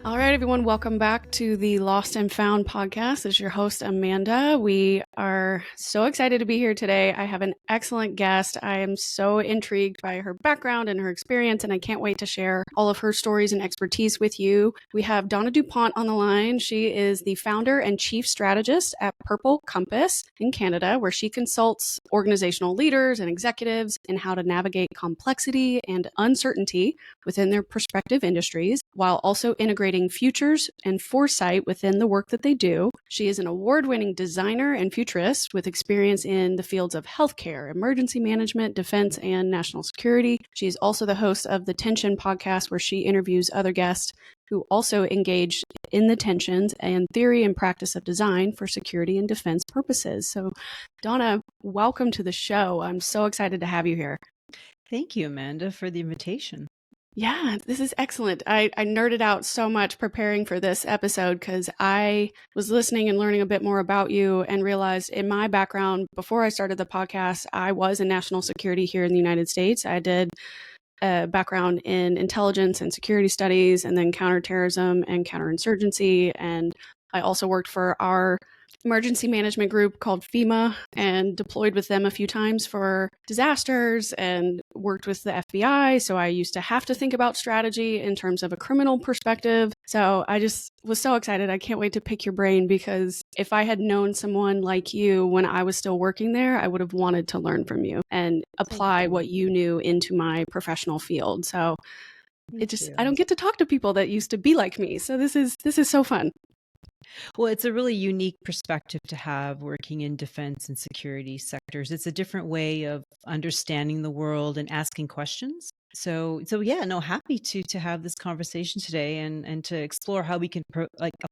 All right, everyone, welcome back to the Lost and Found podcast. This is your host, Amanda. We are so excited to be here today. I have an excellent guest. I am so intrigued by her background and her experience, and I can't wait to share all of her stories and expertise with you. We have Donna Dupont on the line. She is the founder and chief strategist at Purple Compass in Canada, where she consults organizational leaders and executives in how to navigate complexity and uncertainty within their prospective industries, while also integrating futures and foresight within the work that they do. She is an award-winning designer and futurist with experience in the fields of healthcare, emergency management, defense, and national security. She is also the host of the Tension podcast, where she interviews other guests who also engage in the tensions and theory and practice of design for security and defense purposes. So, Donna, welcome to the show. I'm so excited to have you here. Thank you, Amanda, for the invitation. Yeah, this is excellent. I nerded out so much preparing for this episode because I was listening and learning a bit more about you and realized in my background, before I started the podcast, I was in national security here in the United States. I did a background in intelligence and security studies, and then counterterrorism and counterinsurgency. And I also worked for our emergency management group called FEMA and deployed with them a few times for disasters and worked with the FBI. So I used to have to think about strategy in terms of a criminal perspective. So I just was so excited. I can't wait to pick your brain, because if I had known someone like you when I was still working there, I would have wanted to learn from you and apply what you knew into my professional field. So I don't get to talk to people that used to be like me. So this is so fun. Well, it's a really unique perspective to have working in defense and security sectors. It's a different way of understanding the world and asking questions. So yeah, no, happy to have this conversation today and to explore how we can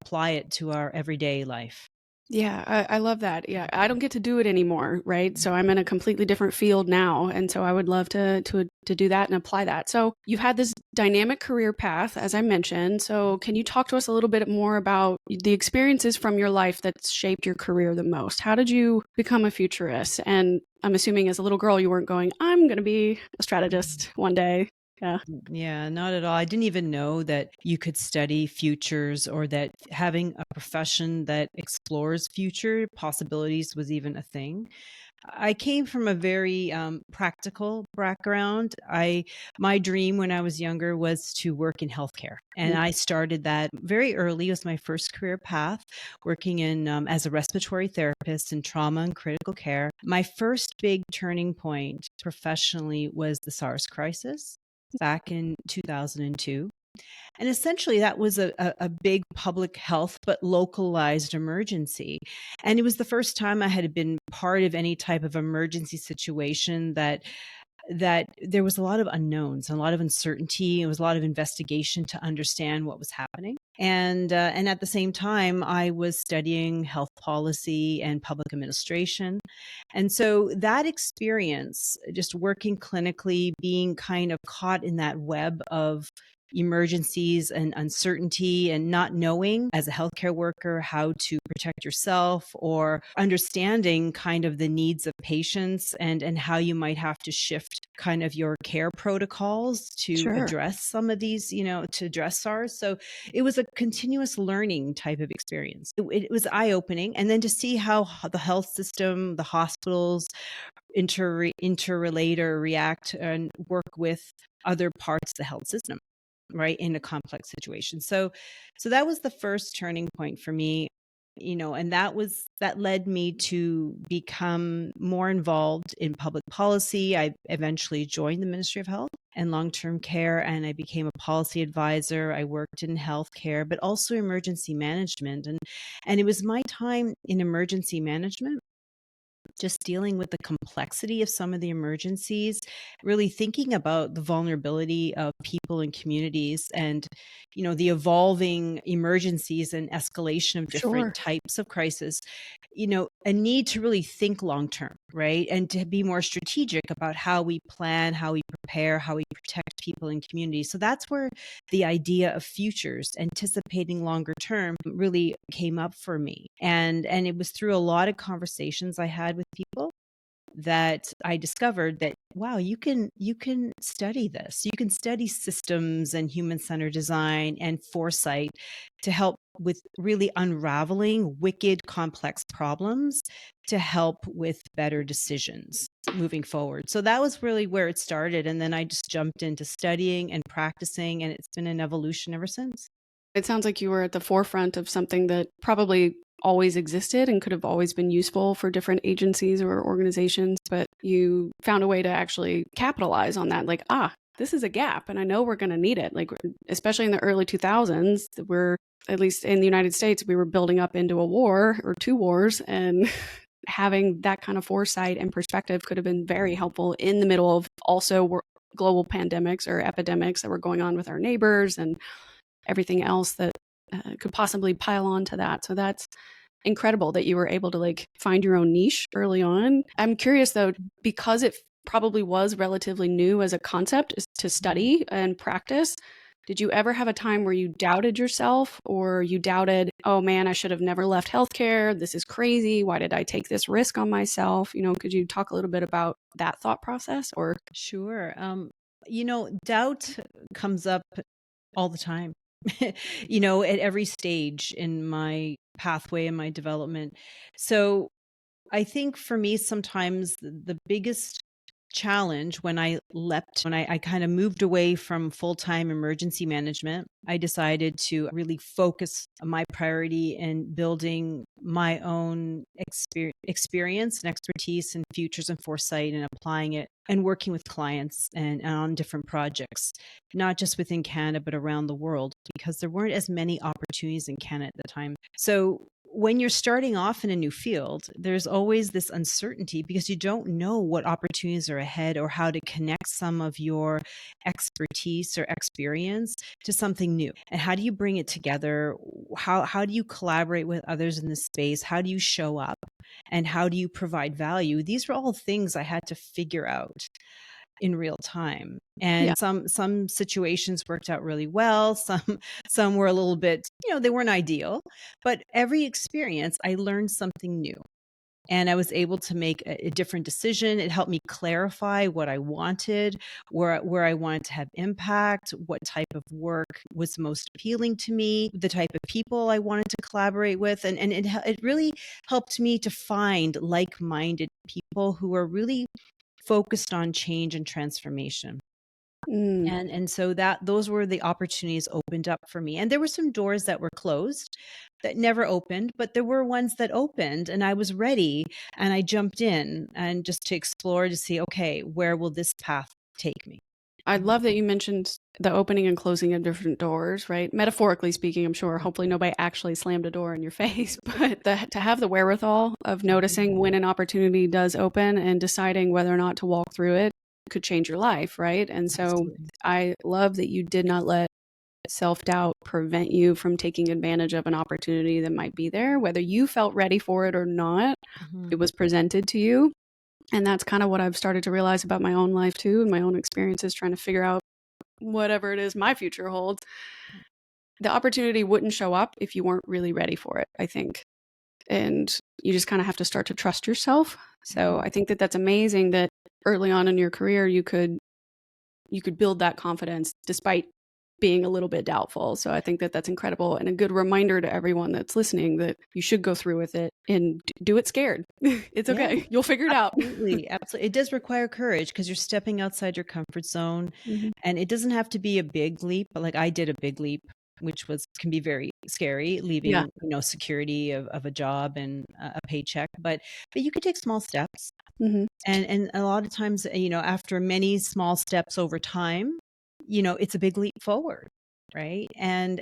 apply it to our everyday life. Yeah, I love that. Yeah, I don't get to do it anymore, right? So I'm in a completely different field now, and so I would love to do that and apply that. So you've had this dynamic career path, as I mentioned. So can you talk to us a little bit more about the experiences from your life that shaped your career the most? How did you become a futurist? And I'm assuming as a little girl, you weren't going, I'm going to be a strategist one day. Yeah, not at all. I didn't even know that you could study futures, or that having a profession that explores future possibilities was even a thing. I came from a very practical background. My dream when I was younger was to work in healthcare, and I started that very early. It was my first career path, working in as a respiratory therapist in trauma and critical care. My first big turning point professionally was the SARS crisis back in 2002. And essentially, that was a big public health, but localized emergency. And it was the first time I had been part of any type of emergency situation that there was a lot of unknowns and a lot of uncertainty. It was a lot of investigation to understand what was happening. And at the same time, I was studying health policy and public administration. And so that experience, just working clinically, being kind of caught in that web of emergencies and uncertainty, and not knowing as a healthcare worker how to protect yourself, or understanding kind of the needs of patients and how you might have to shift kind of your care protocols to address some of these, to address SARS. So it was a continuous learning type of experience. It was eye-opening. And then to see how the health system, the hospitals interrelate or react and work with other parts of the health system, right, in a complex situation. So that was the first turning point for me, and that led me to become more involved in public policy. I eventually joined the Ministry of Health and Long-Term Care, and I became a policy advisor. I worked in healthcare, but also emergency management. And it was my time in emergency management, just dealing with the complexity of some of the emergencies, really thinking about the vulnerability of people and communities, and, the evolving emergencies and escalation of different types of crisis, a need to really think long term, right? And to be more strategic about how we plan, how we prepare, how we protect people and communities. So that's where the idea of futures, anticipating longer term, really came up for me. And it was through a lot of conversations I had with people that I discovered that, wow, you can study this. You can study systems and human-centered design and foresight to help with really unraveling wicked complex problems to help with better decisions moving forward. So that was really where it started. And then I just jumped into studying and practicing, and it's been an evolution ever since. It sounds like you were at the forefront of something that probably always existed and could have always been useful for different agencies or organizations, but you found a way to actually capitalize on that. Like, this is a gap and I know we're going to need it. Like, especially in the early 2000s, we're, at least in the United States, we were building up into a war or two wars, and having that kind of foresight and perspective could have been very helpful in the middle of also global pandemics or epidemics that were going on with our neighbors and everything else that could possibly pile on to that. So that's incredible that you were able to like find your own niche early on. I'm curious though, because it probably was relatively new as a concept to study and practice. Did you ever have a time where you doubted yourself, or you doubted, oh man, I should have never left healthcare. This is crazy. Why did I take this risk on myself? Could you talk a little bit about that thought process? Or Sure. Doubt comes up all the time, at every stage in my pathway and my development. So I think for me, sometimes the biggest challenge when I kind of moved away from full-time emergency management, I decided to really focus my priority in building my own experience and expertise in futures and foresight, and applying it and working with clients and on different projects, not just within Canada, but around the world, because there weren't as many opportunities in Canada at the time. So when you're starting off in a new field, there's always this uncertainty because you don't know what opportunities are ahead or how to connect some of your expertise or experience to something new. And how do you bring it together? How do you collaborate with others in this space? How do you show up? And how do you provide value? These were all things I had to figure out in real time. yeah, And some situations worked out really well. Some were a little bit, they weren't ideal, but every experience I learned something new. And I was able to make a different decision. It helped me clarify what I wanted, where I wanted to have impact, what type of work was most appealing to me, the type of people I wanted to collaborate with. And it really helped me to find like-minded people who are really focused on change and transformation. mm, And so those were the opportunities opened up for me. And there were some doors that were closed that never opened, but there were ones that opened, and I was ready, and I jumped in and just to explore, to see, okay, where will this path take me? I love that you mentioned the opening and closing of different doors, right? Metaphorically speaking, I'm sure. Hopefully, nobody actually slammed a door in your face, but to have the wherewithal of noticing when an opportunity does open and deciding whether or not to walk through it could change your life, right? And so Absolutely. I love that you did not let self doubt prevent you from taking advantage of an opportunity that might be there, whether you felt ready for it or not. It Mhm. was presented to you. And that's kind of what I've started to realize about my own life too, and my own experiences trying to figure out whatever it is my future holds. The opportunity wouldn't show up if you weren't really ready for it, I think. And you just kind of have to start to trust yourself. So Mhm. I think that that's amazing that early on in your career you could build that confidence despite being a little bit doubtful. So I think that that's incredible and a good reminder to everyone that's listening that you should go through with it and do it scared. It's Yeah, okay. You'll figure it out. absolutely. Absolutely. It does require courage because you're stepping outside your comfort zone, Mhm. and it doesn't have to be a big leap. But like I did a big leap, which can be very scary, Yeah. leaving, security of a job and a paycheck. But you can take small steps. Mhm. And a lot of times, after many small steps over time, it's a big leap forward, right? And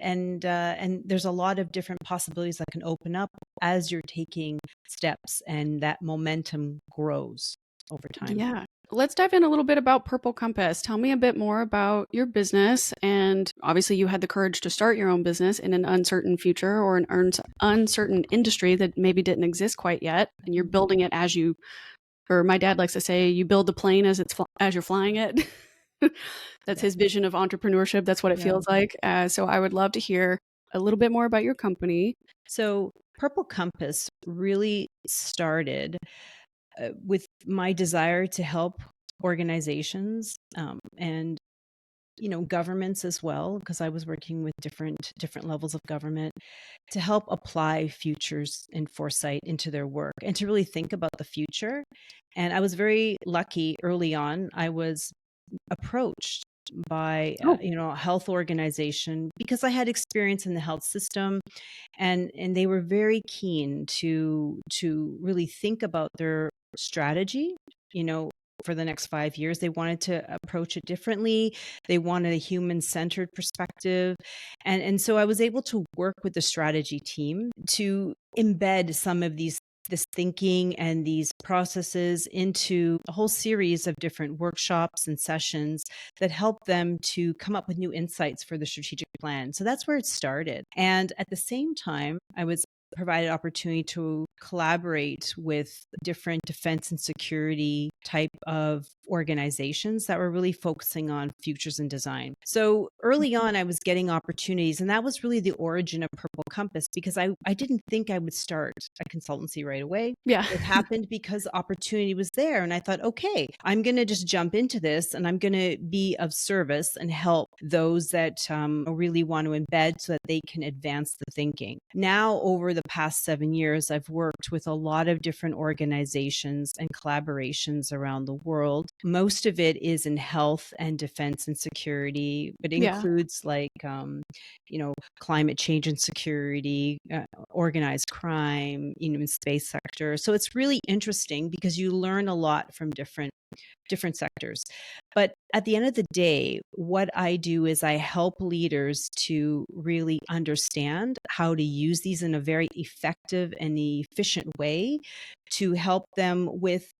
there's a lot of different possibilities that can open up as you're taking steps, and that momentum grows over time. Yeah. Let's dive in a little bit about Purple Compass. Tell me a bit more about your business. And obviously, you had the courage to start your own business in an uncertain future or an uncertain industry that maybe didn't exist quite yet. And you're building it as you, or my dad likes to say, you build the plane as you're flying it. That's Yeah. his vision of entrepreneurship. That's what it Yeah. feels like. So I would love to hear a little bit more about your company. So Purple Compass really started with my desire to help organizations, and governments as well, because I was working with different levels of government to help apply futures and foresight into their work and to really think about the future. And I was very lucky early on. I was approached by Oh, a health organization because I had experience in the health system, and they were very keen to really think about their strategy, you know for the next 5 years. They wanted to approach it differently. They wanted a human-centered perspective. And so I was able to work with the strategy team to embed some of this thinking and these processes into a whole series of different workshops and sessions that help them to come up with new insights for the strategic plan. So that's where it started. And at the same time, I was provided opportunity to collaborate with different defense and security type of organizations that were really focusing on futures and design. So early on, I was getting opportunities, and that was really the origin of Purple Compass, because I didn't think I would start a consultancy right away. yeah. It happened because opportunity was there. And I thought, okay, I'm going to just jump into this, and I'm going to be of service and help those that really want to embed so that they can advance the thinking. Now, over the past 7 years, I've worked with a lot of different organizations and collaborations around the world. Most of it is in health and defense and security, but Yeah. includes like, climate change and security, organized crime, in space sector. So it's really interesting because you learn a lot from different sectors. But at the end of the day, what I do is I help leaders to really understand how to use these in a very effective and efficient way to help them with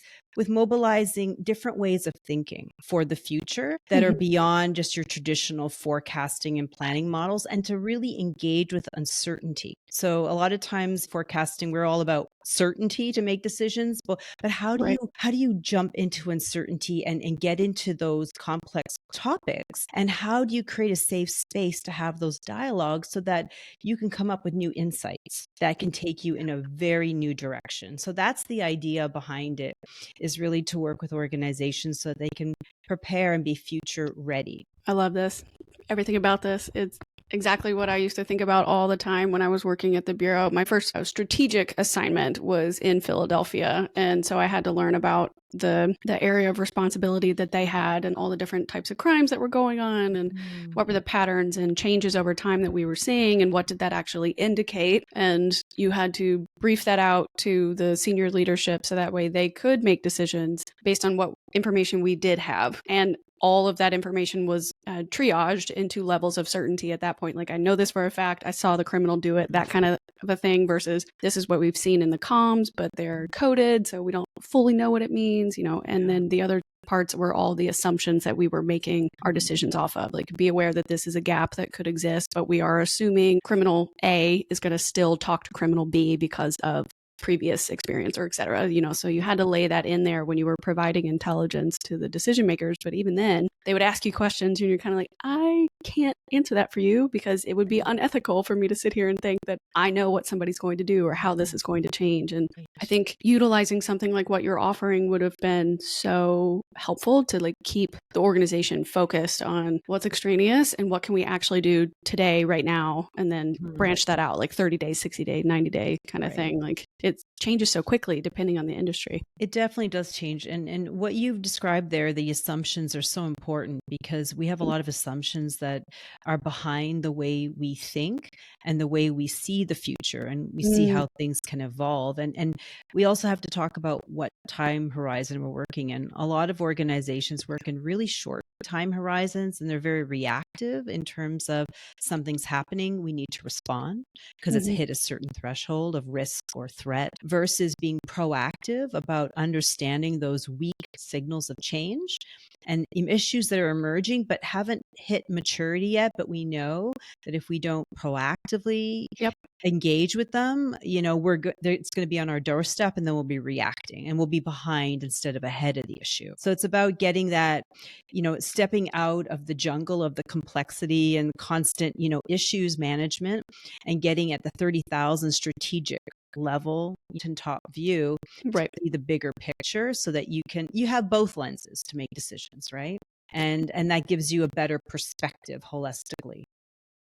mobilizing different ways of thinking for the future that are Mhm. beyond just your traditional forecasting and planning models, and to really engage with uncertainty. So a lot of times forecasting, we're all about certainty to make decisions, but Right. how do you jump into uncertainty and get into those complex topics? And how do you create a safe space to have those dialogues so that you can come up with new insights that can take you in a very new direction? So that's the idea behind it, is really to work with organizations so that they can prepare and be future ready. I love this. Everything about this. It's exactly what I used to think about all the time when I was working at the Bureau. My first strategic assignment was in Philadelphia. And so I had to learn about the area of responsibility that they had and all the different types of crimes that were going on, and what were the patterns and changes over time that we were seeing, and what did that actually indicate. And you had to brief that out to the senior leadership so that way they could make decisions based on what information we did have. And all of that information was triaged into levels of certainty at that point. Like, I know this for a fact. I saw the criminal do it, that kind of a thing, versus this is what we've seen in the comms, but they're coded, so we don't fully know what it means, And then the other parts were all the assumptions that we were making our decisions off of. Like, be aware that this is a gap that could exist, but we are assuming criminal A is going to still talk to criminal B because of previous experience, or et cetera, so you had to lay that in there when you were providing intelligence to the decision makers. But even then, they would ask you questions and you're kind of like, I can't answer that for you, because it would be unethical for me to sit here and think that I know what somebody's going to do or how this is going to change. And I think utilizing something like what you're offering would have been so helpful to like keep the organization focused on what's extraneous and what can we actually do today, right now, and then branch that out, like 30 days, 60 day, 90 day kind of thing. Like, it changes so quickly depending on the industry. It definitely does change. And what you've described there, the assumptions are so important, because we have a lot of assumptions that are behind the way we think and the way we see the future, and we see how things can evolve. And we also have to talk about what time horizon we're working in. A lot of organizations work in really short time horizons, and they're very reactive in terms of something's happening, we need to respond because it's hit a certain threshold of risk or threat, versus being proactive about understanding those weak signals of change and issues that are emerging but haven't hit maturity yet. But we know that if we don't proactively Yep. engage with them, it's going to be on our doorstep, and then we'll be reacting, and we'll be behind instead of ahead of the issue. So it's about getting that, stepping out of the jungle of the complexity and constant, issues management, and getting at the 30,000 strategic level top view to Right. see the bigger picture, so that you have both lenses to make decisions, right? And that gives you a better perspective holistically.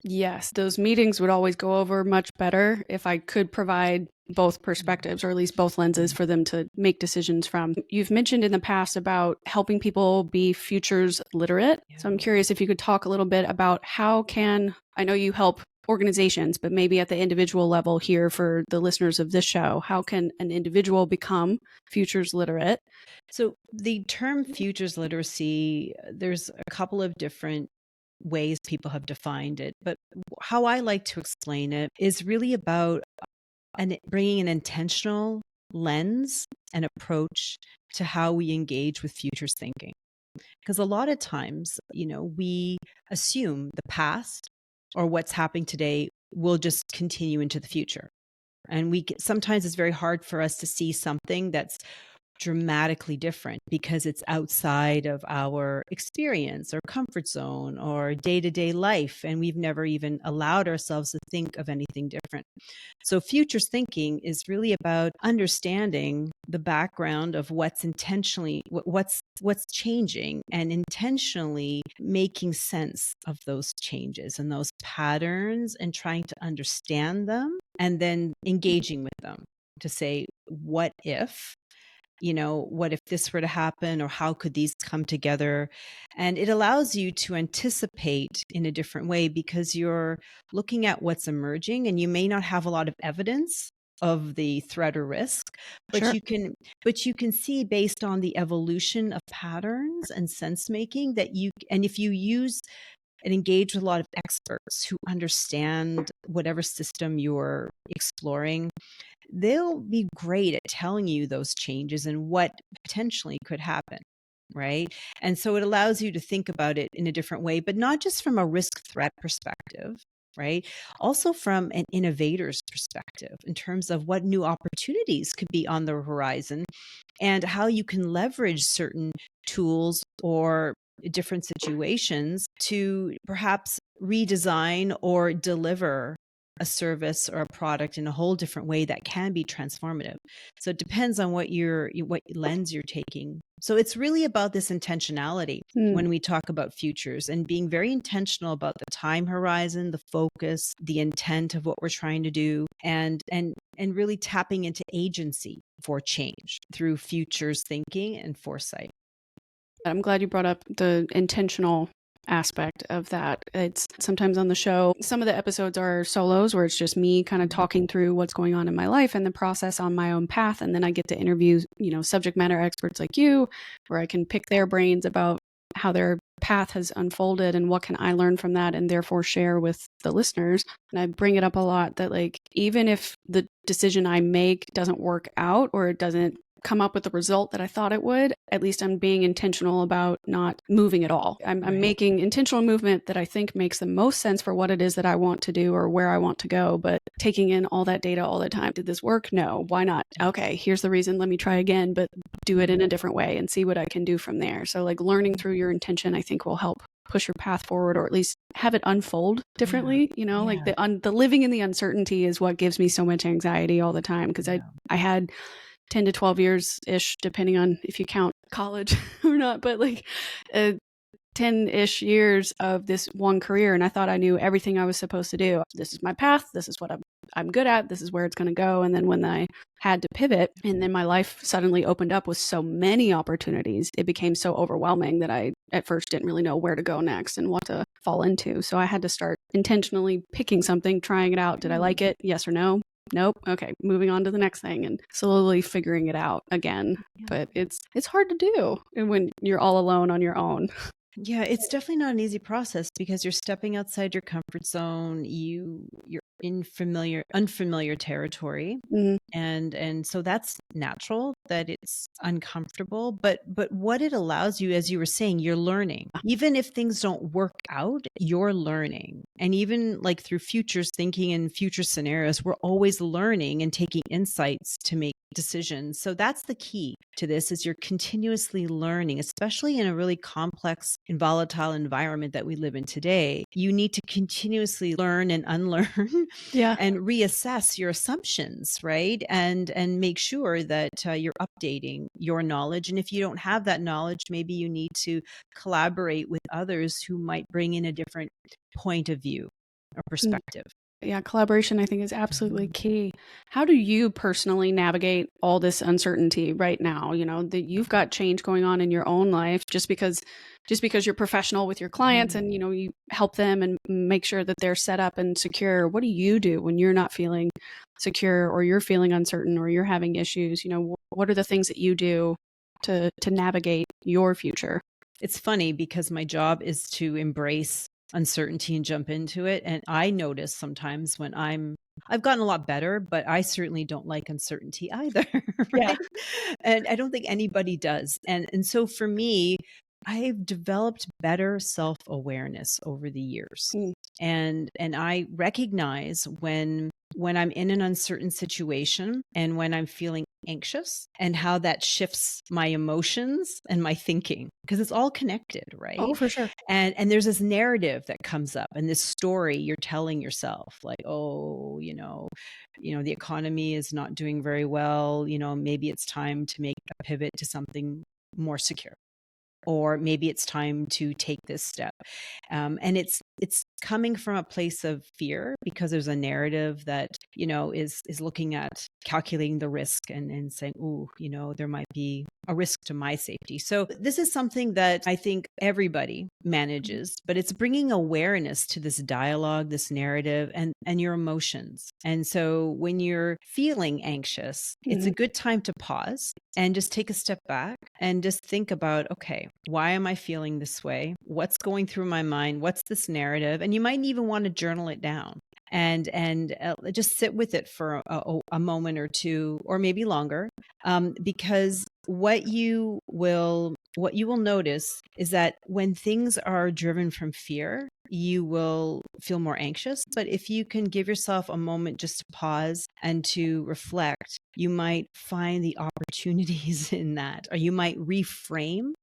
Yes, those meetings would always go over much better if I could provide both perspectives, or at least both lenses for them to make decisions from. You've mentioned in the past about helping people be futures literate. So I'm curious if you could talk a little bit about I know you help organizations, but maybe at the individual level here for the listeners of this show, how can an individual become futures literate? So the term futures literacy, there's a couple of different ways people have defined it, but how I like to explain it is really about bringing an intentional lens and approach to how we engage with futures thinking. Because a lot of times, we assume the past or what's happening today will just continue into the future. And sometimes it's very hard for us to see something that's dramatically different because it's outside of our experience or comfort zone or day-to-day life, and we've never even allowed ourselves to think of anything different. So futures thinking is really about understanding the background of what's changing, and intentionally making sense of those changes and those patterns, and trying to understand them, and then engaging with them to say, what if this were to happen, or how could these come together? And it allows you to anticipate in a different way, because you're looking at what's emerging, and you may not have a lot of evidence of the threat or risk, but Sure. you can see, based on the evolution of patterns and sense making, and if you use and engage with a lot of experts who understand whatever system you're exploring, they'll be great at telling you those changes and what potentially could happen. Right. And so it allows you to think about it in a different way, but not just from a risk threat perspective, right? Also from an innovator's perspective, in terms of what new opportunities could be on the horizon, and how you can leverage certain tools or different situations to perhaps redesign or deliver a service or a product in a whole different way that can be transformative. So it depends on what lens you're taking. So it's really about this intentionality when we talk about futures, and being very intentional about the time horizon, the focus, the intent of what we're trying to do, and really tapping into agency for change through futures thinking and foresight. I'm glad you brought up the intentional aspect of that. It's sometimes on the show, some of the episodes are solos where it's just me kind of talking through what's going on in my life and the process on my own path. And then I get to interview, subject matter experts like you, where I can pick their brains about how their path has unfolded and what can I learn from that, and therefore share with the listeners. And I bring it up a lot that, like, even if the decision I make doesn't work out, or it doesn't come up with the result that I thought it would, at least I'm being intentional about not moving at all. I'm making intentional movement that I think makes the most sense for what it is that I want to do or where I want to go, but taking in all that data all the time. Did this work? No. Why not? Okay, here's the reason. Let me try again, but do it in a different way and see what I can do from there. So, like, learning through your intention, I think, will help push your path forward, or at least have it unfold differently. Like the living in the uncertainty is what gives me so much anxiety all the time, because I had 10 to 12 years-ish, depending on if you count college or not, but like 10-ish years of this one career. And I thought I knew everything I was supposed to do. This is my path. This is what I'm good at. This is where it's going to go. And then when I had to pivot, and then my life suddenly opened up with so many opportunities, it became so overwhelming that I at first didn't really know where to go next and what to fall into. So I had to start intentionally picking something, trying it out. Did I like it? Yes or no? Nope. Okay, moving on to the next thing, and slowly figuring it out again. But it's hard to do when you're all alone on your own. Yeah, it's definitely not an easy process, because you're stepping outside your comfort zone. You're in unfamiliar territory. And so that's natural that it's uncomfortable, but what it allows you, as you were saying, you're learning. Even if things don't work out, you're learning. And even like through futures thinking and future scenarios, we're always learning and taking insights to make decisions. So that's the key to this, is you're continuously learning, especially in a really complex and volatile environment that we live in today. You need to continuously learn and unlearn Yeah. and reassess your assumptions, right? And make sure that you're updating your knowledge. And if you don't have that knowledge, maybe you need to collaborate with others who might bring in a different point of view or perspective. Yeah, collaboration I think is absolutely key. How do you personally navigate all this uncertainty right now? You know, that you've got change going on in your own life just because you're professional with your clients and you help them and make sure that they're set up and secure. What do you do when you're not feeling secure or you're feeling uncertain or you're having issues? You know, what are the things that you do to navigate your future? It's funny because my job is to embrace uncertainty and jump into it. And I notice sometimes when I've gotten a lot better, but I certainly don't like uncertainty either. Yeah. Right. And I don't think anybody does. And so for me, I've developed better self-awareness over the years. Mm. And I recognize when I'm in an uncertain situation and when I'm feeling anxious, and how that shifts my emotions and my thinking, because it's all connected, Oh, right? for sure. And there's this narrative that comes up and this story you're telling yourself, like, oh, the economy is not doing very well, maybe it's time to make a pivot to something more secure, or maybe it's time to take this step. And it's coming from a place of fear, because there's a narrative that is looking at calculating the risk and saying, "Ooh, there might be a risk to my safety." So this is something that I think everybody manages, but it's bringing awareness to this dialogue, this narrative, and your emotions. And so when you're feeling anxious, it's a Mhm. good time to pause and just take a step back and just think about, okay, why am I feeling this way? What's going through my mind? What's this narrative? And you might even want to journal it down and just sit with it for a moment or two, or maybe longer, because what you will notice is that when things are driven from fear, you will feel more anxious. But if you can give yourself a moment just to pause and to reflect, you might find the opportunities in that, or you might reframe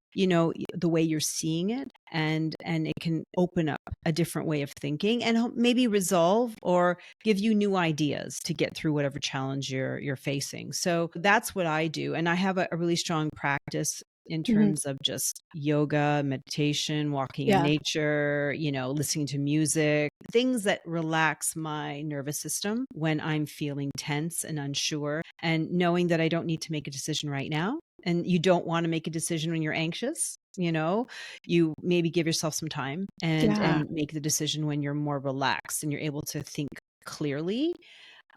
the way you're seeing it, and it can open up a different way of thinking and maybe resolve or give you new ideas to get through whatever challenge you're facing. So that's what I do. And I have a really strong practice in Mhm. terms of just yoga, meditation, walking in Yeah. nature, listening to music, things that relax my nervous system when I'm feeling tense and unsure, and knowing that I don't need to make a decision right now. And you don't want to make a decision when you're anxious. You maybe give yourself some time and Yeah. make the decision when you're more relaxed and you're able to think clearly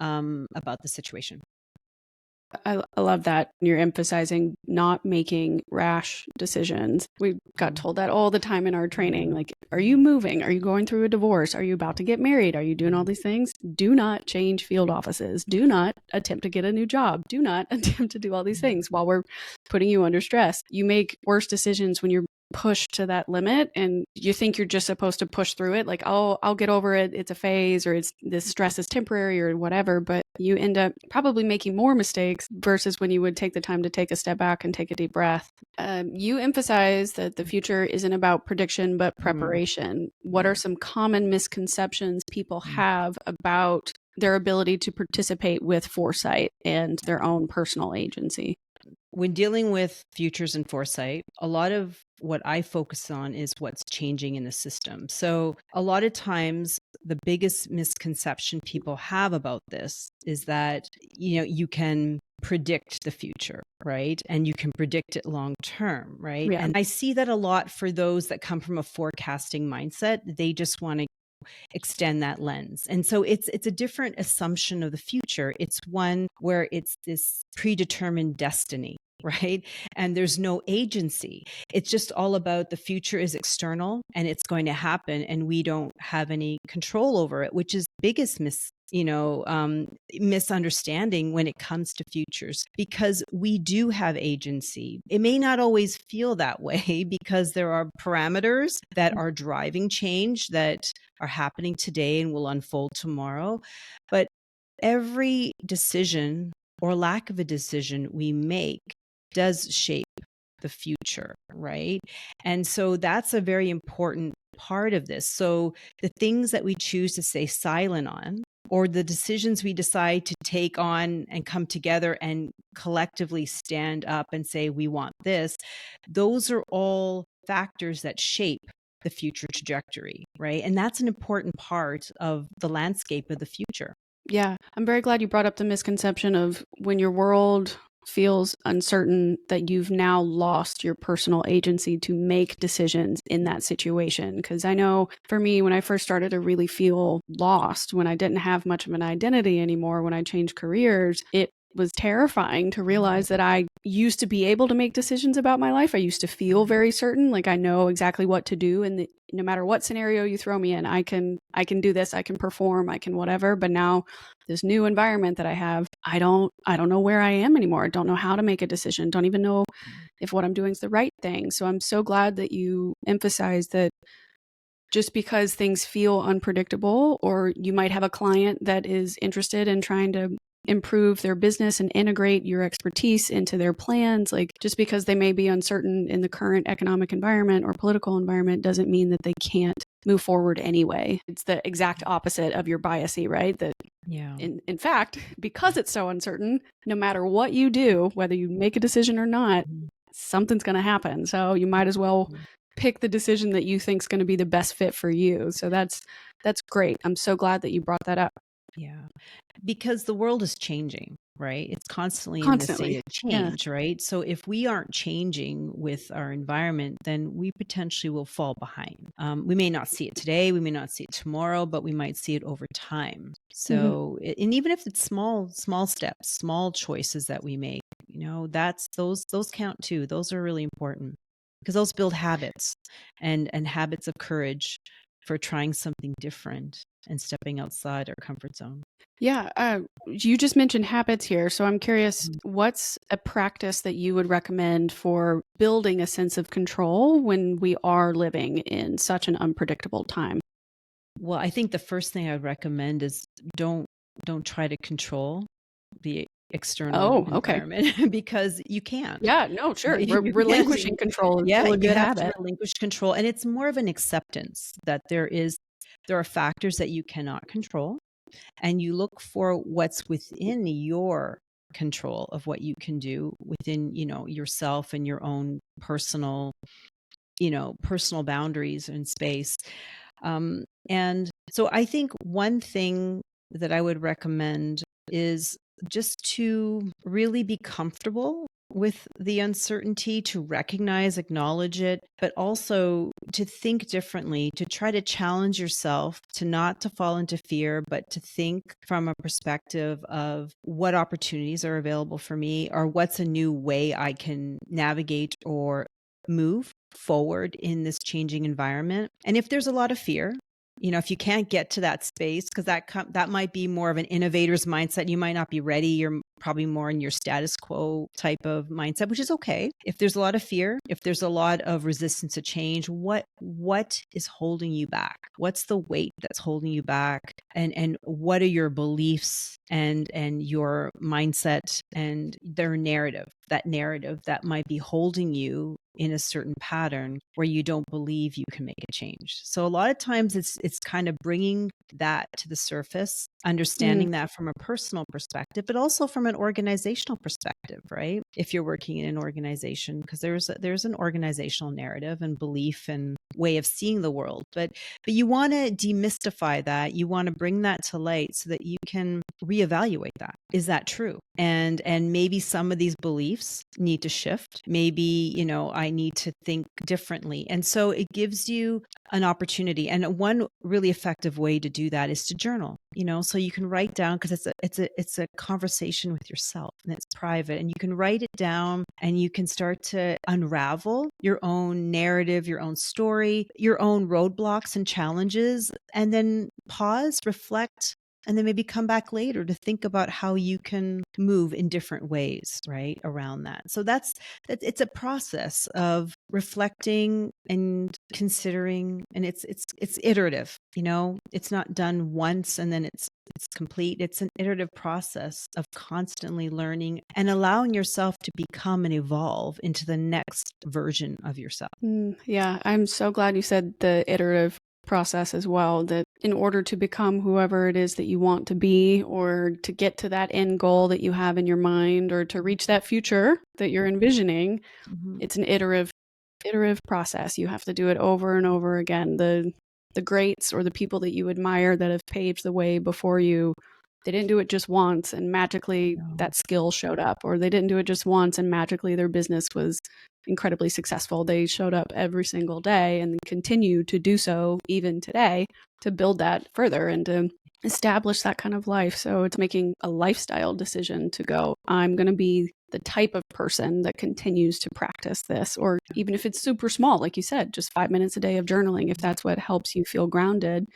about the situation. I love that you're emphasizing not making rash decisions. We got Mm. told that all the time in our training. Like, are you moving? Are you going through a divorce? Are you about to get married? Are you doing all these things? Do not change field offices. Do not attempt to get a new job. Do not attempt to do all these things while we're putting you under stress. You make worse decisions when you're pushed to that limit and you think you're just supposed to push through it, like, oh, I'll get over it, it's a phase, or it's this stress is temporary or whatever. But you end up probably making more mistakes versus when you would take the time to take a step back and take a deep breath. You emphasize that the future isn't about prediction but preparation. What are some common misconceptions people have about their ability to participate with foresight and their own personal agency? When dealing with futures and foresight, a lot of what I focus on is what's changing in the system. So a lot of times, the biggest misconception people have about this is that, you can predict the future, right? And you can predict it long term, right? Yeah. And I see that a lot for those that come from a forecasting mindset. They just want to extend that lens. And so it's a different assumption of the future. It's one where it's this predetermined destiny, right? And there's no agency. It's just all about the future is external and it's going to happen and we don't have any control over it, which is the biggest misunderstanding when it comes to futures, because we do have agency. It may not always feel that way because there are parameters that are driving change that are happening today and will unfold tomorrow. But every decision or lack of a decision we make does shape the future, right? And so that's a very important part of this. So the things that we choose to stay silent on, or the decisions we decide to take on and come together and collectively stand up and say, we want this, those are all factors that shape the future trajectory, right? And that's an important part of the landscape of the future. Yeah, I'm very glad you brought up the misconception of when your world feels uncertain that you've now lost your personal agency to make decisions in that situation. Because I know for me, when I first started to really feel lost, when I didn't have much of an identity anymore, when I changed careers, it was terrifying to realize that I used to be able to make decisions about my life. I used to feel very certain, like I know exactly what to do, and no matter what scenario you throw me in, I can do this, I can perform, I can whatever. But now this new environment that I have, I don't know where I am anymore. I don't know how to make a decision. Don't even know if what I'm doing is the right thing. So I'm so glad that you emphasize that just because things feel unpredictable, or you might have a client that is interested in trying to improve their business and integrate your expertise into their plans, like just because they may be uncertain in the current economic environment or political environment doesn't mean that they can't move forward anyway. It's the exact opposite of your biasy, right? That in fact, because it's so uncertain, no matter what you do, whether you make a decision or not, something's going to happen. So you might as well pick the decision that you think is going to be the best fit for you. So that's great. I'm so glad that you brought that up. Yeah. Because the world is changing, right? It's constantly in the state of change, right? So if we aren't changing with our environment, then we potentially will fall behind. We may not see it today, we may not see it tomorrow, but we might see it over time. So, and even if it's small steps, small choices that we make, that's those count too. Those are really important because those build habits and habits of courage for trying something different and stepping outside our comfort zone. Yeah. You just mentioned habits here. So I'm curious, what's a practice that you would recommend for building a sense of control when we are living in such an unpredictable time? Well, I think the first thing I would recommend is don't try to control the external environment because you can't. Yeah, no, sure. You Relinquishing control is still a good have habit. to relinquish control. And it's more of an acceptance that there are factors that you cannot control. And you look for what's within your control of what you can do within, yourself and your own personal boundaries and space. And so I think one thing that I would recommend is just to really be comfortable with the uncertainty, to recognize, acknowledge it, but also to think differently, to try to challenge yourself, to not to fall into fear, but to think from a perspective of what opportunities are available for me, or what's a new way I can navigate or move forward in this changing environment. And if there's a lot of fear, if you can't get to that space, because that might be more of an innovator's mindset, you might not be ready. You're probably more in your status quo type of mindset, which is okay. If there's a lot of fear, if there's a lot of resistance to change, what is holding you back? What's the weight that's holding you back? And what are your beliefs and your mindset and their narrative, that might be holding you in a certain pattern where you don't believe you can make a change. So a lot of times it's kind of bringing that to the surface, understanding that from a personal perspective, but also from an organizational perspective, right? If you're working in an organization, because there's an organizational narrative and belief and way of seeing the world, but you want to demystify that. You want to bring that to light so that you can reevaluate that. Is that true? And maybe some of these beliefs need to shift. Maybe, I need to think differently. And so it gives you an opportunity. And one really effective way to do that is to journal, so you can write down, because it's a conversation with yourself and it's private, and you can write it down and you can start to unravel your own narrative, your own story, your own roadblocks and challenges, and then pause, reflect, and then maybe come back later to think about how you can move in different ways, right, around that. So it's a process of reflecting and considering, and it's iterative, it's not done once and then it's complete. It's an iterative process of constantly learning and allowing yourself to become and evolve into the next version of yourself. Yeah, I'm so glad you said the iterative process as well, that in order to become whoever it is that you want to be, or to get to that end goal that you have in your mind, or to reach that future that you're envisioning, it's an iterative process. You have to do it over and over again. The greats, or the people that you admire that have paved the way before you, they didn't do it just once and magically that skill showed up, or they didn't do it just once and magically their business was incredibly successful. They showed up every single day and continue to do so even today, to build that further and to establish that kind of life. So it's making a lifestyle decision to go, I'm going to be the type of person that continues to practice this, or even if it's super small, like you said, just 5 minutes a day of journaling, if that's what helps you feel grounded,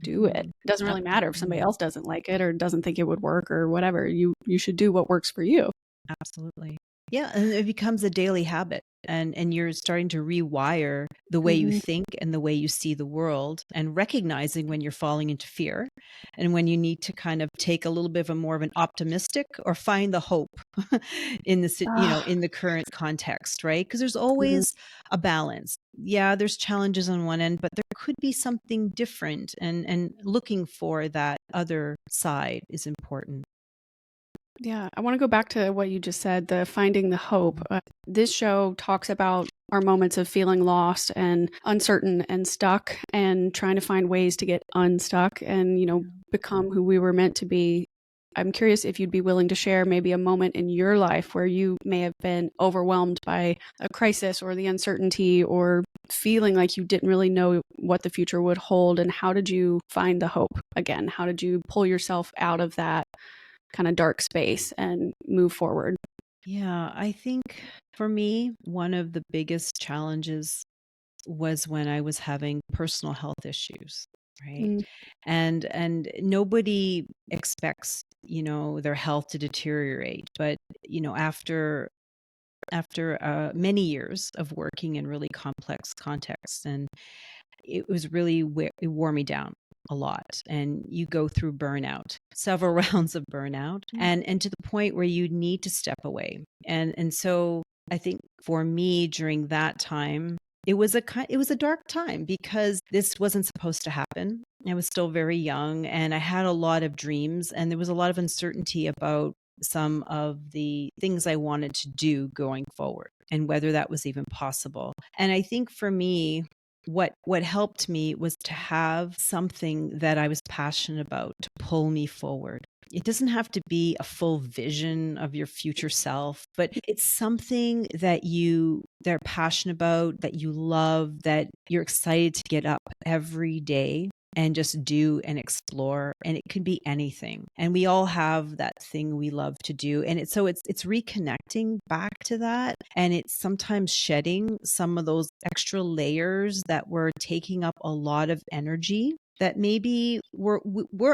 do it. It doesn't really matter if somebody else doesn't like it or doesn't think it would work or whatever. You should do what works for you. Absolutely. Yeah, and it becomes a daily habit, and you're starting to rewire the way you think and the way you see the world, and recognizing when you're falling into fear and when you need to kind of take a little bit of a more of an optimistic or find the hope in in the current context, right? Because there's always a balance. Yeah, there's challenges on one end, but there could be something different, and looking for that other side is important. Yeah, I want to go back to what you just said, the finding the hope. This show talks about our moments of feeling lost and uncertain and stuck, and trying to find ways to get unstuck and, become who we were meant to be. I'm curious if you'd be willing to share maybe a moment in your life where you may have been overwhelmed by a crisis or the uncertainty, or feeling like you didn't really know what the future would hold. And how did you find the hope again? How did you pull yourself out of that kind of dark space and move forward? Yeah, I think for me, one of the biggest challenges was when I was having personal health issues, right? Mm, And nobody expects, their health to deteriorate, but after many years of working in really complex contexts, and it was really it wore me down a lot, and you go through burnout, several rounds of burnout, and to the point where you need to step away. And so I think for me during that time, it was a dark time, because this wasn't supposed to happen. I was still very young, and I had a lot of dreams, and there was a lot of uncertainty about some of the things I wanted to do going forward, and whether that was even possible. And I think for me, what helped me was to have something that I was passionate about to pull me forward. It doesn't have to be a full vision of your future self, but it's something that they're passionate about, that you love, that you're excited to get up every day and just do and explore. And it could be anything. And we all have that thing we love to do. And it's reconnecting back to that. And it's sometimes shedding some of those extra layers that were taking up a lot of energy, that maybe were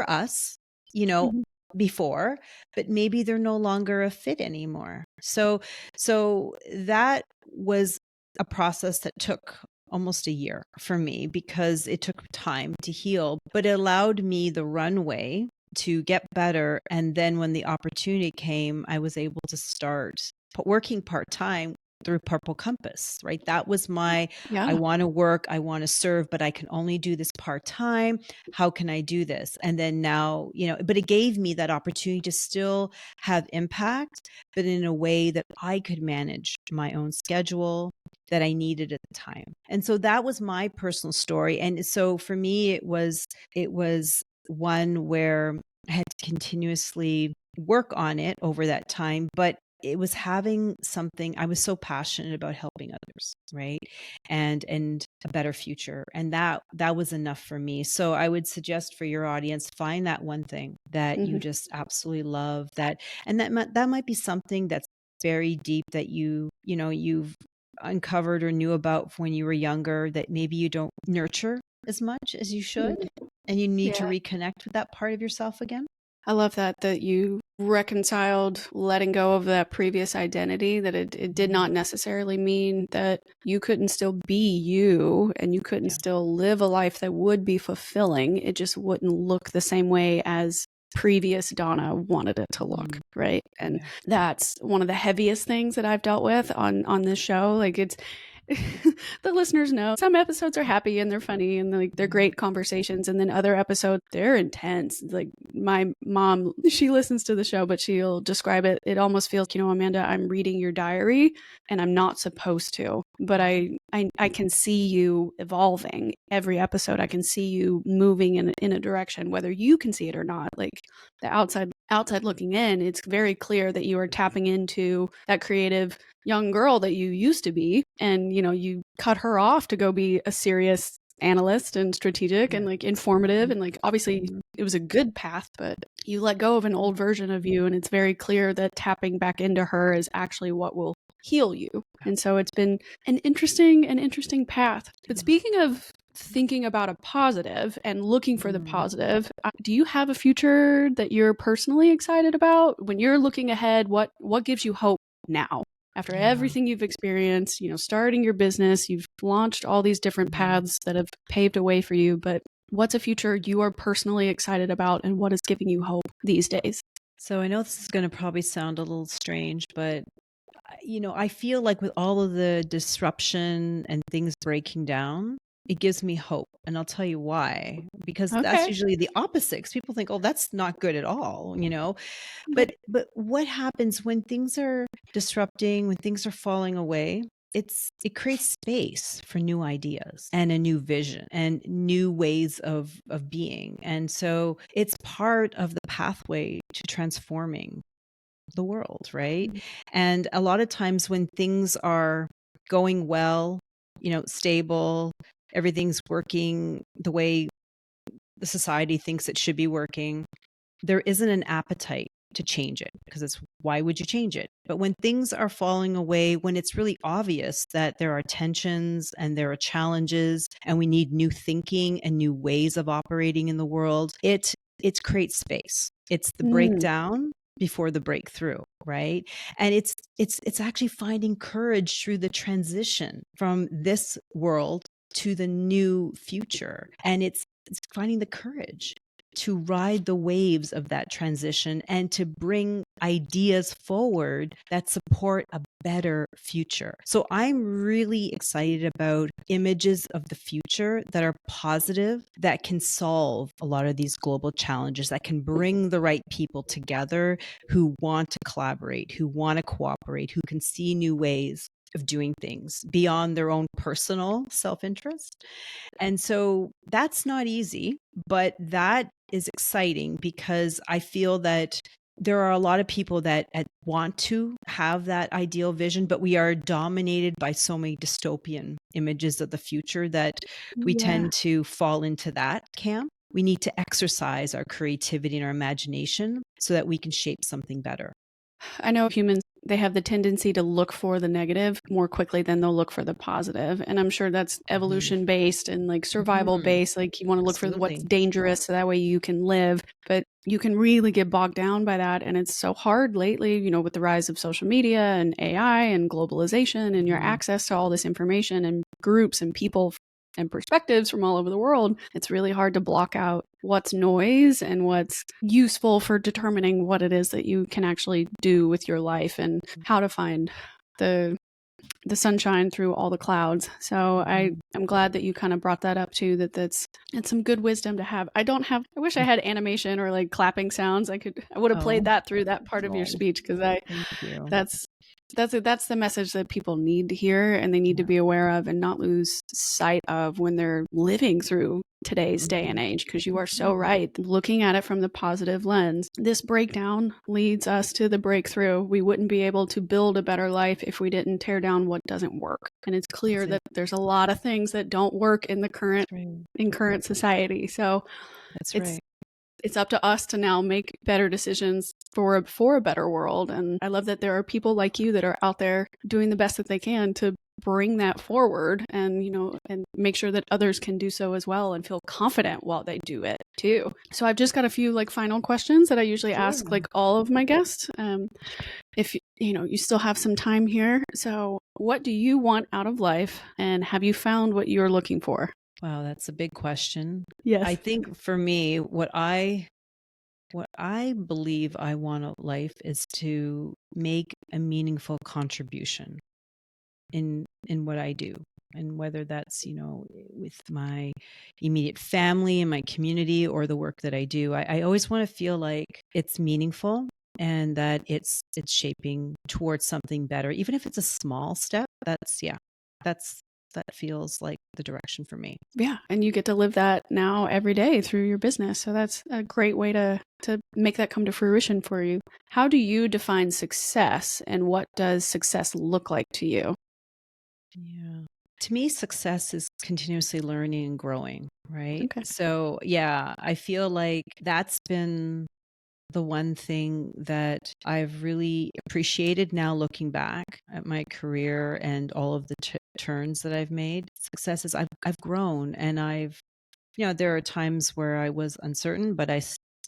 us, mhm, before, but maybe they're no longer a fit anymore. So that was a process that took almost a year for me, because it took time to heal, but it allowed me the runway to get better. And then when the opportunity came, I was able to start working part-time through Purple Compass, right? That was I Yeah. want to work, I want to serve, but I can only do this part-time. How can I do this? And then now, but it gave me that opportunity to still have impact, but in a way that I could manage my own schedule that I needed at the time. And so that was my personal story. And so for me, it was one where I had to continuously work on it over that time, but it was having something. I was so passionate about helping others, right? And a better future. And that was enough for me. So I would suggest for your audience, find that one thing that you Mhm. just absolutely love, and that might be something that's very deep, that you've uncovered or knew about when you were younger, that maybe you don't nurture as much as you should. and you need to Yeah. reconnect with that part of yourself again. I love that you reconciled letting go of that previous identity, that it did not necessarily mean that you couldn't still be you and you couldn't Yeah. still live a life that would be fulfilling. It just wouldn't look the same way as previous Donna wanted it to look, right? And that's one of the heaviest things that I've dealt with on this show. Like, it's the listeners know some episodes are happy and they're funny and like they're great conversations, and then other episodes they're intense. Like, my mom, she listens to the show, but she'll describe it almost feels, Amanda, I'm reading your diary and I'm not supposed to, but I can see you evolving every episode. I can see you moving in a direction, whether you can see it or not. Like, the outside looking in, it's very clear that you are tapping into that creative young girl that you used to be, and you cut her off to go be a serious analyst and strategic and like informative, and like obviously it was a good path, but you let go of an old version of you, and it's very clear that tapping back into her is actually what will heal you. And so it's been an interesting path. But speaking of thinking about a positive and looking for the positive, do you have a future that you're personally excited about? When you're looking ahead, what gives you hope now? After everything you've experienced, starting your business, you've launched all these different paths that have paved a way for you, but what's a future you are personally excited about, and what is giving you hope these days? So I know this is going to probably sound a little strange, but I feel like with all of the disruption and things breaking down, it gives me hope. And I'll tell you why. Because that's Okay. usually the opposite. 'Cause people think, oh, that's not good at all. But what happens when things are disrupting, when things are falling away? It creates space for new ideas and a new vision and new ways of being. And so it's part of the pathway to transforming the world, right? And a lot of times when things are going well, stable, everything's working the way the society thinks it should be working, there isn't an appetite to change it, because it's, why would you change it? But when things are falling away, when it's really obvious that there are tensions and there are challenges and we need new thinking and new ways of operating in the world, it creates space. It's the breakdown before the breakthrough, right? And it's actually finding courage through the transition from this world to the new future. And it's finding the courage to ride the waves of that transition and to bring ideas forward that support a better future. So I'm really excited about images of the future that are positive, that can solve a lot of these global challenges, that can bring the right people together who want to collaborate, who want to cooperate, who can see new ways of doing things beyond their own personal self-interest. And so that's not easy, but that is exciting because I feel that there are a lot of people that want to have that ideal vision, but we are dominated by so many dystopian images of the future that we tend to fall into that camp. We need to exercise our creativity and our imagination so that we can shape something better. I know humans, they have the tendency to look for the negative more quickly than they'll look for the positive. And I'm sure that's evolution based and like survival based. Like, you want to look for what's Absolutely. dangerous so that way you can live. But you can really get bogged down by that. And it's so hard lately, with the rise of social media and AI and globalization and your access to all this information and groups and people and perspectives from all over the world. It's really hard to block out what's noise and what's useful for determining what it is that you can actually do with your life and how to find the sunshine through all the clouds. So I'm glad that you kind of brought that up too, it's some good wisdom to have. I wish I had animation or like clapping sounds. I would have played that through that part of your speech, because Thank you. that's the message that people need to hear and they need to be aware of and not lose sight of when they're living through today's day and age, because you are so right. Looking at it from the positive lens, this breakdown leads us to the breakthrough. We wouldn't be able to build a better life if we didn't tear down what doesn't work. And it's clear that there's a lot of things that don't work in the current society. So That's right. It's up to us to now make better decisions for a better world. And I love that there are people like you that are out there doing the best that they can to bring that forward and, and make sure that others can do so as well and feel confident while they do it too. So I've just got a few like final questions that I usually ask like all of my guests. If you still have some time here. So what do you want out of life, and have you found what you're looking for? Wow, that's a big question. Yes. I think for me, what I believe I want out of life is to make a meaningful contribution in what I do. And whether that's, with my immediate family and my community or the work that I do, I always want to feel like it's meaningful and that it's shaping towards something better. Even if it's a small step, that feels like the direction for me. Yeah. And you get to live that now every day through your business. So that's a great way to make that come to fruition for you. How do you define success, and what does success look like to you? Yeah. To me, success is continuously learning and growing, right? Okay. So, yeah, I feel like that's been the one thing that I've really appreciated now looking back at my career and all of the turns that I've made. Success is I've grown, and there are times where I was uncertain, but I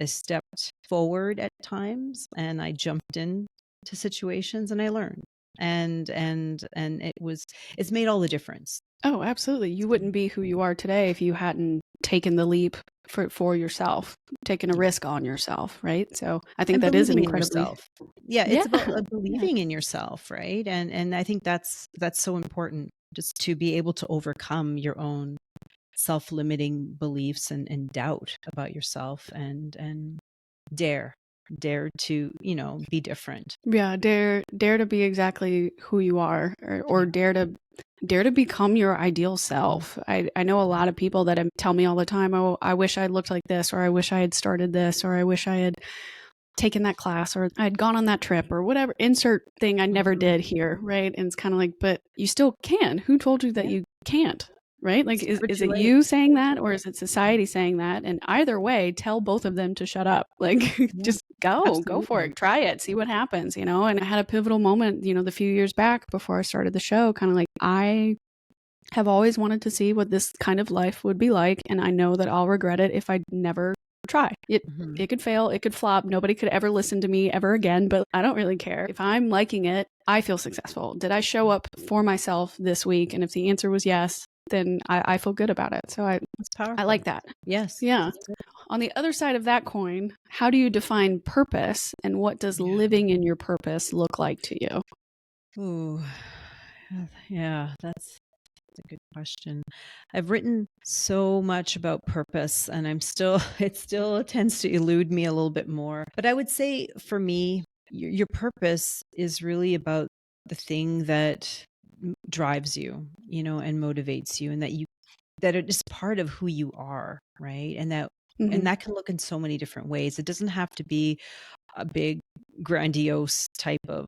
stepped forward at times and I jumped in to situations and I learned. And it's made all the difference. Oh, absolutely. You wouldn't be who you are today if you hadn't taken the leap for yourself, taken a risk on yourself, right? So I think And that is an believing in incredibly yourself. Yeah, yeah, it's about yeah. believing in yourself, right? And I think that's so important, just to be able to overcome your own self-limiting beliefs and doubt about yourself and dare to, be different. Yeah, dare to be exactly who you are, or dare to become your ideal self. I know a lot of people that tell me all the time, "Oh, I wish I looked like this, or I wish I had started this, or I wish I had taken that class, or I'd gone on that trip," or whatever, insert thing I never did here, right? And it's kind of like, but you still can. Who told you that you can't? Right? Like, It's never is too it late. you saying that, or is it society saying that? And either way, tell both of them to shut up. Like, Yeah, just go for absolutely. it, try it, see what happens, And I had a pivotal moment, the few years back before I started the show, kind of like, I have always wanted to see what this kind of life would be like, and I know that I'll regret it if I never try. It could fail, it could flop. Nobody could ever listen to me ever again, but I don't really care. If I'm liking it, I feel successful. Did I show up for myself this week? And if the answer was yes, then I feel good about it. So That's I powerful. like that. Yes. Yeah. On the other side of that coin, how do you define purpose, and what does living in your purpose look like to you? Ooh, yeah, that's a good question. I've written so much about purpose, and it still tends to elude me a little bit more. But I would say for me, your purpose is really about the thing that drives you, and motivates you, and that it is part of who you are, right? And that can look in so many different ways. It doesn't have to be a big grandiose type of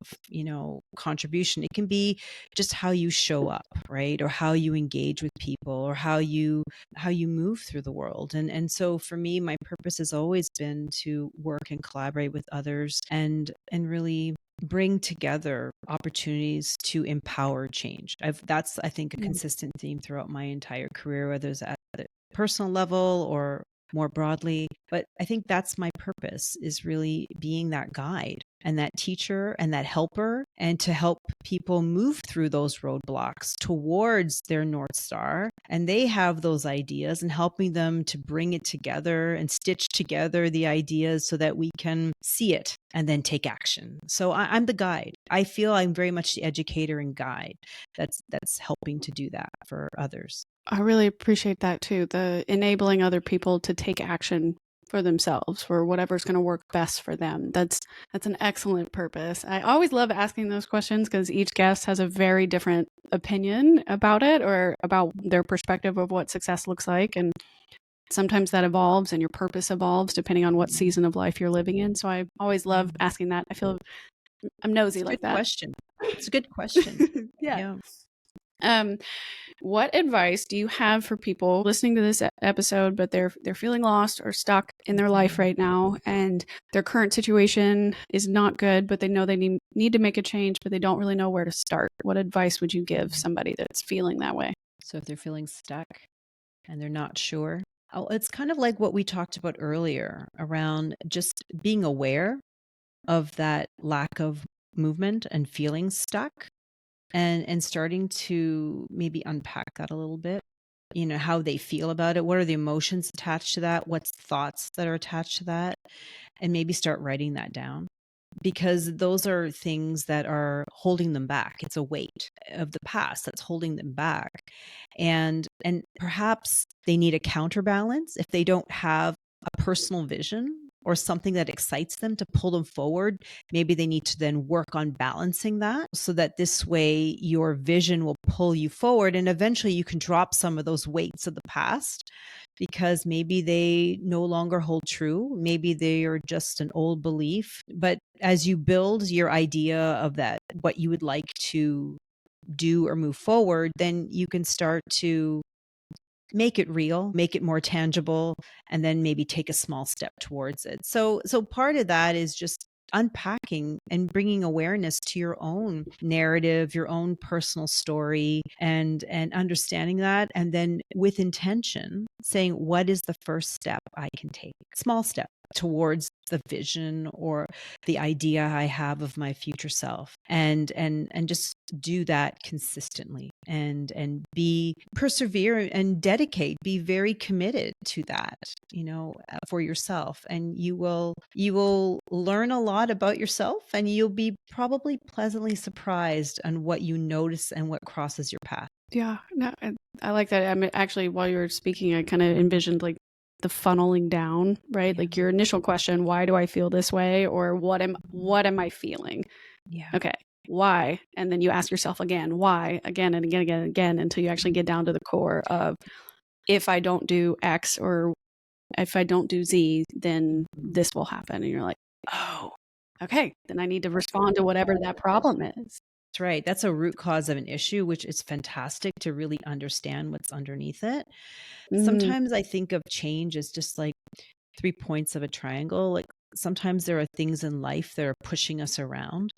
contribution. It can be just how you show up, right? Or how you engage with people, or how you move through the world. And so for me, my purpose has always been to work and collaborate with others and really bring together opportunities to empower change. That's I think a consistent theme throughout my entire career, whether it's at the personal level or more broadly. But I think that's my purpose, is really being that guide and that teacher and that helper, and to help people move through those roadblocks towards their North Star. And they have those ideas, and helping them to bring it together and stitch together the ideas so that we can see it and then take action. So I'm the guide. I feel I'm very much the educator and guide that's helping to do that for others. I really appreciate that too. The enabling other people to take action for themselves, for whatever's going to work best for them. That's an excellent purpose. I always love asking those questions because each guest has a very different opinion about it, or about their perspective of what success looks like. And sometimes that evolves, and your purpose evolves depending on what season of life you're living in. So I always love asking that. I feel I'm nosy It's a like good that. question. It's a good question. Yeah. Yeah. What advice do you have for people listening to this episode, but they're feeling lost or stuck in their life right now, and their current situation is not good, but they know they need to make a change, but they don't really know where to start? What advice would you give somebody that's feeling that way? So if they're feeling stuck and they're not sure, oh, it's kind of like what we talked about earlier around just being aware of that lack of movement and feeling stuck, and starting to maybe unpack that a little bit. How they feel about it, what are the emotions attached to that, what's thoughts that are attached to that, and maybe start writing that down, because those are things that are holding them back. It's a weight of the past that's holding them back. And perhaps they need a counterbalance if they don't have a personal vision or something that excites them to pull them forward. Maybe they need to then work on balancing that, so that this way your vision will pull you forward, and eventually you can drop some of those weights of the past, because maybe they no longer hold true. Maybe they are just an old belief. But as you build your idea of that, what you would like to do or move forward, then you can start to make it real, make it more tangible, and then maybe take a small step towards it. So part of that is just unpacking and bringing awareness to your own narrative, your own personal story, and understanding that, and then with intention saying, what is the first step I can take? Small step towards the vision or the idea I have of my future self, and just do that consistently, and be persevere and dedicate, be very committed to that, for yourself. And you will learn a lot about yourself, and you'll be probably pleasantly surprised on what you notice and what crosses your path. Yeah, no, I like that. I mean, actually, while you were speaking, I kind of envisioned like the funneling down, right? Yeah. Like your initial question, why do I feel this way? Or what am I feeling? Yeah. Okay, why? And then you ask yourself again, why? Again and again, again and again, until you actually get down to the core of, if I don't do X or if I don't do Z, then this will happen. And you're like, oh, okay, then I need to respond to whatever that problem is. That's right. That's a root cause of an issue, which is fantastic to really understand what's underneath it. Mm, Sometimes I think of change as just like 3 points of a triangle. Like sometimes there are things in life that are pushing us around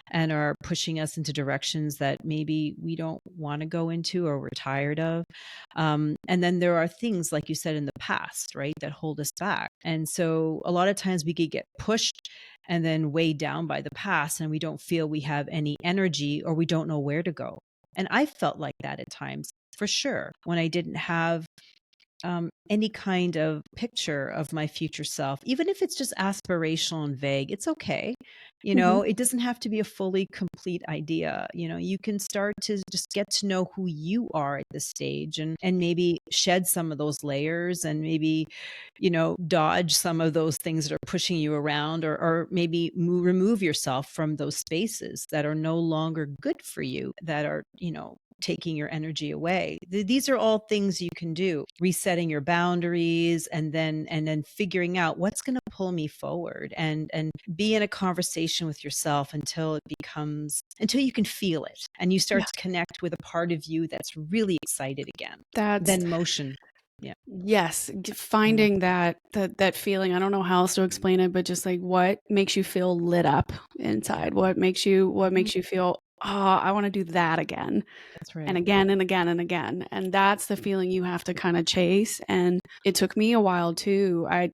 and are pushing us into directions that maybe we don't want to go into or we're tired of. And then there are things, like you said, in the past, right, that hold us back. And so a lot of times we could get pushed and then weighed down by the past, and we don't feel we have any energy, or we don't know where to go. And I felt like that at times, for sure, when I didn't have any kind of picture of my future self, even if it's just aspirational and vague. It's okay. mhm. It doesn't have to be a fully complete idea. You can start to just get to know who you are at this stage, and maybe shed some of those layers, and maybe, dodge some of those things that are pushing you around, or maybe remove yourself from those spaces that are no longer good for you, that are, taking your energy away. These are all things you can do. Resetting your boundaries, and then figuring out what's going to pull me forward, and be in a conversation with yourself until you can feel it, and you start Yeah, to connect with a part of you that's really excited again. that's Then motion. Yeah. yes, Mm. finding that feeling. I don't know how else to explain it, but just like what makes you feel lit up Yeah. inside? What makes you Mhm. feel, oh, I want to do that again That's and right. again and again and again. And that's the feeling you have to kind of chase. And it took me a while too. I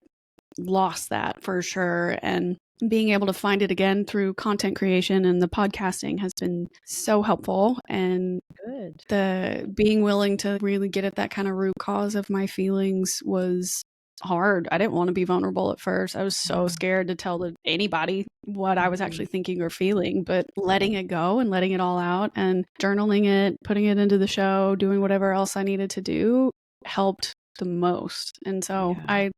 lost that for sure. And being able to find it again through content creation and the podcasting has been so helpful. And Good. the being willing to really get at that kind of root cause of my feelings was hard. I didn't want to be vulnerable at first. I was so Yeah. scared to tell anybody what I was Mhm. actually thinking or feeling, but letting it go and letting it all out and journaling it, putting it into the show, doing whatever else I needed to do helped the most. And so Yeah. I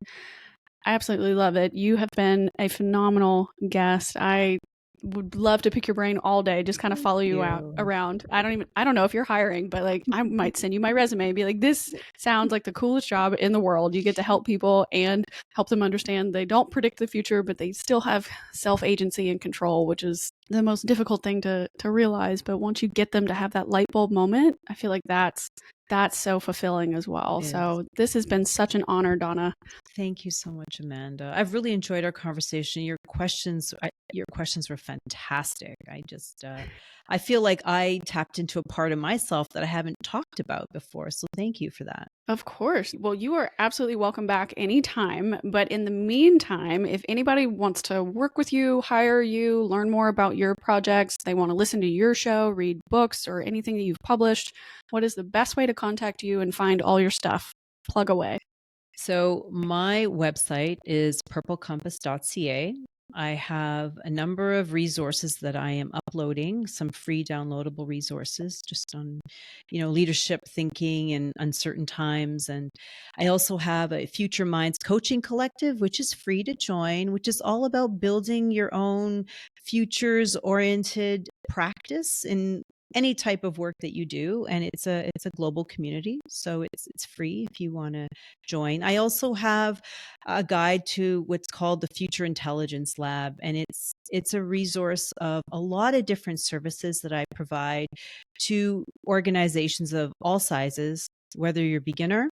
absolutely love it. You have been a phenomenal guest. I would love to pick your brain all day, just kind of follow you out around. I don't know if you're hiring, but like I might send you my resume and be like, this sounds like the coolest job in the world. You get to help people and help them understand they don't predict the future, but they still have self-agency and control, which is the most difficult thing to realize. But once you get them to have that light bulb moment, I feel like that's so fulfilling as well. So this has been such an honor, Donna. Thank you so much, Amanda. I've really enjoyed our conversation. Your questions were fantastic. I feel like I tapped into a part of myself that I haven't talked about before. So thank you for that. Of course. Well, you are absolutely welcome back anytime. But in the meantime, if anybody wants to work with you, hire you, learn more about your projects, they want to listen to your show, read books, or anything that you've published, what is the best way to contact you and find all your stuff? Plug away. So my website is purplecompass.ca. I have a number of resources that I am uploading, some free downloadable resources just on, leadership thinking in uncertain times. And I also have a Future Minds coaching collective, which is free to join, which is all about building your own futures oriented practice in any type of work that you do. And it's a global community. So it's free if you want to join. I also have a guide to what's called the Future Intelligence Lab. And it's a resource of a lot of different services that I provide to organizations of all sizes, whether you're a beginner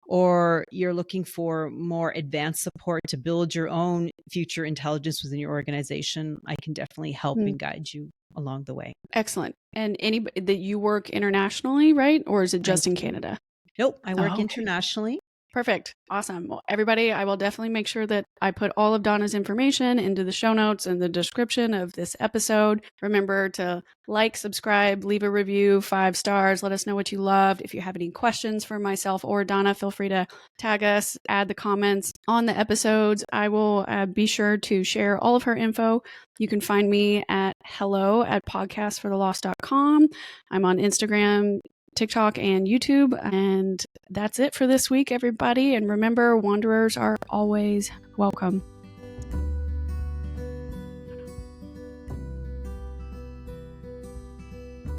or you're looking for more advanced support to build your own future intelligence within your organization. I can definitely help and guide you along the way. Excellent. And anybody that you work internationally, right? Or is it just in Canada? Nope, I work internationally. Perfect. Awesome. Well, everybody, I will definitely make sure that I put all of Donna's information into the show notes and the description of this episode. Remember to like, subscribe, leave a review, 5 stars. Let us know what you loved. If you have any questions for myself or Donna, feel free to tag us, add the comments on the episodes. I will be sure to share all of her info. You can find me at hello@podcastforthelost.com. I'm on Instagram, TikTok, and YouTube. And that's it for this week, everybody. And remember, wanderers are always welcome.